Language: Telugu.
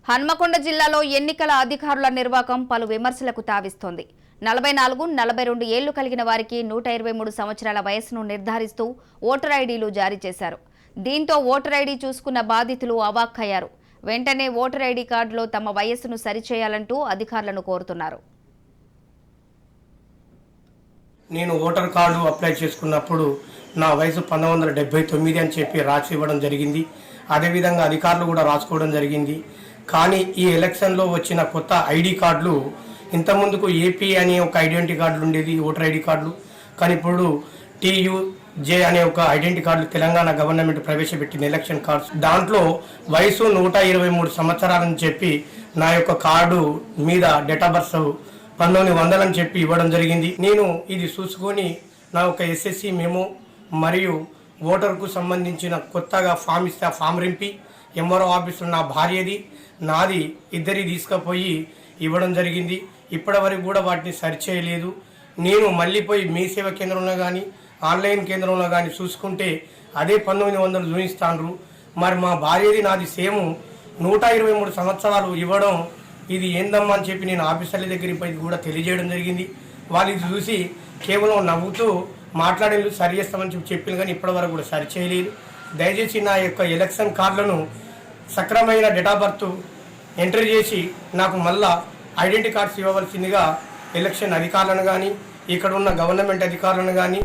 హన్మకొండ జిల్లాలో ఎన్నికల అధికారుల నిర్వాకం పలు విమర్శలకు తావిస్తోంది. 44, 42 ఏళ్లు కలిగిన వారికి 123 సంవత్సరాల వయసును నిర్ధారిస్తూ ఓటర్ ఐడీలు జారీ చేశారు. దీంతో ఓటర్ ఐడీ చూసుకున్న బాధితులు అవాక్కయ్యారు. వెంటనే ఓటర్ ఐడీ కార్డులో తమ వయసును సరిచేయాలంటూ అధికారులను కోరుతున్నారు. నేను ఓటర్ కార్డు అప్లై చేసుకున్నప్పుడు నా వయసు 1979 అని చెప్పి రాసి ఇవ్వడం జరిగింది. అదేవిధంగా అధికారులు కూడా రాసుకోవడం జరిగింది. కానీ ఈ ఎలక్షన్లో వచ్చిన కొత్త ఐడి కార్డులు, ఇంతకుముందుకు ఏపీ అనే ఒక ఐడెంటిటీ కార్డులు ఉండేది, ఓటర్ ఐడి కార్డులు. కానీ ఇప్పుడు TUJ అనే ఒక ఐడెంటిటీ కార్డులు తెలంగాణ గవర్నమెంట్ ప్రవేశపెట్టింది, ఎలక్షన్ కార్డ్స్. దాంట్లో వయసు 123 సంవత్సరాలని చెప్పి నా యొక్క కార్డు మీద డేట్ ఆఫ్ బర్త్ 1900 అని చెప్పి ఇవ్వడం జరిగింది. నేను ఇది చూసుకొని నా ఒక SSC మెమో మరియు ఓటర్కు సంబంధించిన కొత్తగా ఫామ్ ఇస్తే ఆ ఫామ్ రింపి MRO ఆఫీసులో నా భార్యది నాది ఇద్దరి తీసుకుపోయి ఇవ్వడం జరిగింది. ఇప్పటి వరకు కూడా వాటిని సరిచేయలేదు. నేను మళ్ళీ పోయి మీ సేవ కేంద్రంలో కానీ ఆన్లైన్ కేంద్రంలో కానీ చూసుకుంటే అదే 1900 చూపిస్తాను. మరి మా భార్యది నాది సేమ్ 123 సంవత్సరాలు ఇవ్వడం ఇది ఏందమ్మా అని చెప్పి నేను ఆఫీసర్ల దగ్గరికి పోయి కూడా తెలియజేయడం జరిగింది. వాళ్ళు ఇది చూసి కేవలం నవ్వుతూ మాట్లాడేందుకు సరి చేస్తామని చెప్పింది, కానీ ఇప్పటి వరకు కూడా సరి చేయలేదు. దయచేసి నా యొక్క ఎలక్షన్ కార్డులను సక్రమైన డేట్ ఆఫ్ బర్త్ ఎంట్రీ చేసి నాకు మళ్ళా ఐడెంటిటీ కార్డ్స్ ఇవ్వవలసిందిగా ఎలక్షన్ అధికారులను కానీ ఇక్కడ ఉన్న గవర్నమెంట్ అధికారులను కానీ